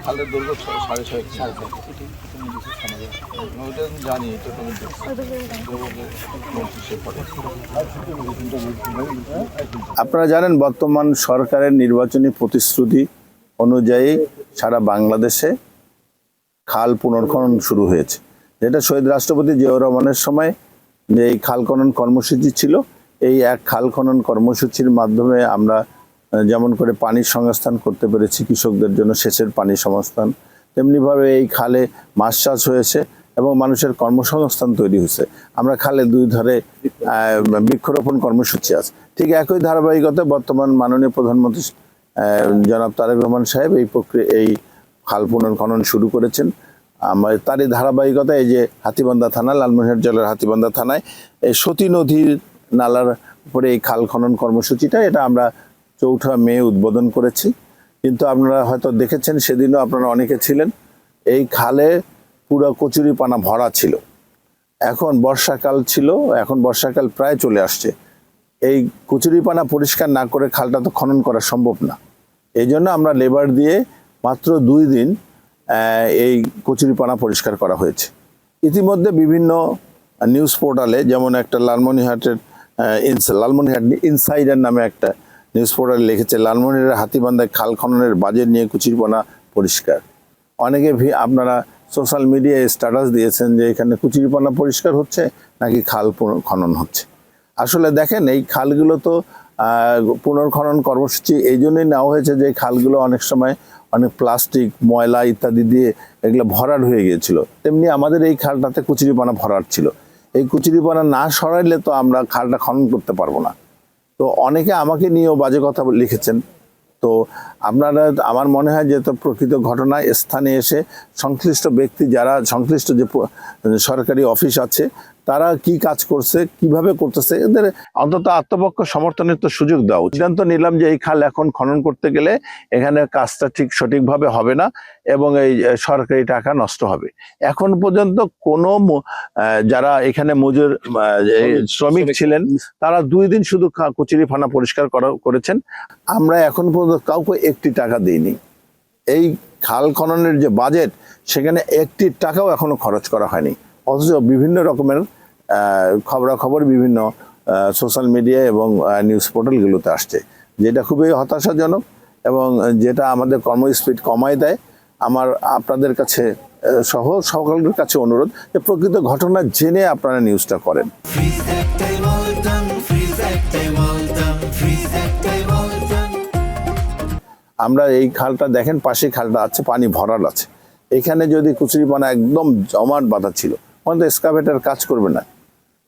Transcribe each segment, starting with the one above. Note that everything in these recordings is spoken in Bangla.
খালের দৈর্ঘ্য 6.5 ওইটা জানি, এটা আপনারা জানেন বর্তমান সরকারের নির্বাচনী প্রতিশ্রুতি অনুযায়ী সারা বাংলাদেশে খাল পুনর্খনন শুরু হয়েছে, যেটা শহীদ রাষ্ট্রপতি জিয়াউর রহমানের সময় যে এই খাল খনন কর্মসূচি ছিল, এই এক খাল খনন কর্মসূচির মাধ্যমে আমরা যেমন করে পানির সংস্থান করতে পেরেছি, কৃষকদের জন্য সেচের পানির সংস্থান, তেমনিভাবে এই খালে মাছ চাষ হয়েছে এবং মানুষের কর্মসংস্থান তৈরি হয়েছে। আমরা খালে দুই ধারে বৃক্ষরোপণ কর্মসূচি আছে। ঠিক একই ধারাবাহিকতায় বর্তমান মাননীয় প্রধানমন্ত্রী জনাব তারেক রহমান সাহেব এই খাল পুনর্খনন শুরু করেছেন। তারই ধারাবাহিকতায় এই যে হাতীবান্ধা থানা, লালমনিরহাট জেলার হাতীবান্ধা থানায় এই সতী নদীর নালার উপরে এই খাল খনন কর্মসূচিটা, এটা আমরা 4 মে উদ্বোধন করেছি। কিন্তু আপনারা হয়তো দেখেছেন, সেদিনও আপনারা অনেকে ছিলেন, এই খালে পুরো কচুরিপানা ভরা ছিল। এখন বর্ষাকাল ছিল, এখন বর্ষাকাল প্রায় চলে আসছে। এই কচুরিপানা পরিষ্কার না করে খালটা তো খনন করা সম্ভব না। এই জন্য আমরা লেবার দিয়ে মাত্র 2 দিন এই কচুরিপানা পরিষ্কার করা হয়েছে। ইতিমধ্যে বিভিন্ন নিউজ পোর্টালে, যেমন একটা লালমনিরহাট ইনসাইডার নামে একটা নিউজ পোর্টালে লিখেছে, লালমনিরহাটের হাতীবান্ধায় খাল খননের বাজেট নিয়ে কচুরিপানা পরিষ্কার। অনেকে আপনারা সোশ্যাল মিডিয়ায় স্ট্যাটাস দিয়েছেন যে এখানে কচুরিপানা পরিষ্কার হচ্ছে নাকি খাল খনন হচ্ছে। আসলে দেখেন, এই খালগুলো তো পুনর্খনন কর্মসূচি এই জন্যই নেওয়া হয়েছে যে খালগুলো অনেক সময় অনেক প্লাস্টিক, ময়লা ইত্যাদি দিয়ে এগুলো ভরাট হয়ে গিয়েছিল। তেমনি আমাদের এই খালটাতে কচুরিপানা ভরাট ছিল। এই কচুরিপানা না সরাইলে তো আমরা খালটা খনন করতে পারবো না। তো অনেকে আমাকে নিয়েও বাজে কথা লিখেছেন। তো আপনারা, আমার মনে হয় যে প্রকৃত ঘটনা স্থানে এসে সংশ্লিষ্ট ব্যক্তি, যারা সংশ্লিষ্ট যে সরকারি অফিস আছে, তারা কি কাজ করছে, কিভাবে করতেছে, এদের অন্তত আত্মপক্ষ সমর্থনের তো সুযোগ দেওয়া উচিত। সিদ্ধান্ত নিলাম যে এই খাল এখন খনন করতে গেলে এখানে কাজটা সঠিকভাবে হবে না এবং এই সরকারি টাকা নষ্ট হবে। এখন পর্যন্ত কোনো যারা এখানে মজুর শ্রমিক ছিলেন, তারা 2 দিন শুধু কচুরিপানা পরিষ্কার করেছেন। আমরা এখন পর্যন্ত কাউকে 1টি টাকা দিইনি। এই খাল খননের যে বাজেট, সেখানে 1টি টাকাও এখনো খরচ করা হয়নি। অথচ বিভিন্ন রকমের খবরাখবর বিভিন্ন সোশ্যাল মিডিয়া এবং নিউজ পোর্টালগুলোতে আসছে, যেটা খুবই হতাশাজনক এবং যেটা আমাদের কর্মস্পিড কমায় দেয়। আমার আপনাদের কাছে সহ সকলের কাছে অনুরোধ যে প্রকৃত ঘটনা জেনে আপনারা নিউজটা করেন। আমরা এই খালটা দেখেন, পাশে খালটা আছে, পানি ভরাট আছে। এখানে যদি কচুরিপানা একদম জমাট বাঁধা ছিল, মানে তো এক্সকাভেটর কাজ করবে না।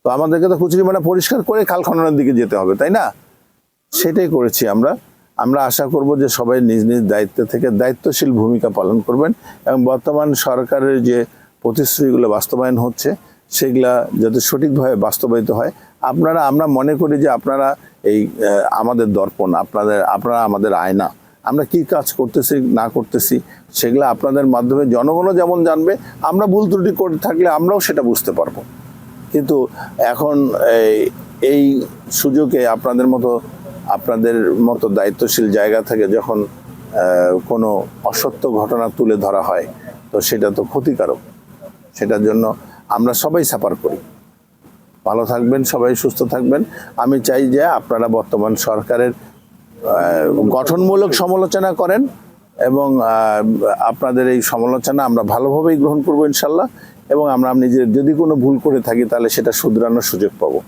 তো আমাদেরকে তো কচুরিপানা পরিষ্কার করে খাল খননের দিকে যেতে হবে, তাই না? সেটাই করেছি আমরা। আশা করব যে সবাই নিজ নিজ দায়িত্ব থেকে দায়িত্বশীল ভূমিকা পালন করবেন এবং বর্তমান সরকারের যে প্রতিশ্রুতিগুলো বাস্তবায়ন হচ্ছে, সেগুলা যাতে সঠিকভাবে বাস্তবায়িত হয়। আমরা মনে করি যে আপনারা এই আমাদের দর্পণ, আপনারা আমাদের আয়না। আমরা কি কাজ করতেছি না করতেছি সেগুলো আপনাদের মাধ্যমে জনগণও যেমন জানবে, আমরা ভুল ত্রুটি করে থাকলে আমরাও সেটা বুঝতে পারবো। কিন্তু এখন এই সুযোগে আপনাদের মতো দায়িত্বশীল জায়গা থেকে যখন কোনো অসত্য ঘটনা তুলে ধরা হয়, তো সেটা তো ক্ষতিকারক। সেটার জন্য আমরা সবাই সাফার করি। ভালো থাকবেন, সবাই সুস্থ থাকবেন। আমি চাই যে আপনারা বর্তমান সরকারের গঠনমূলক সমালোচনা করেন এবং আপনাদের এই সমালোচনা আমরা ভালোভাবেই গ্রহণ করবো ইনশাল্লাহ, এবং আমরা নিজের যদি কোনো ভুল করে থাকি তাহলে সেটা শুধরানোর সুযোগ পাবো।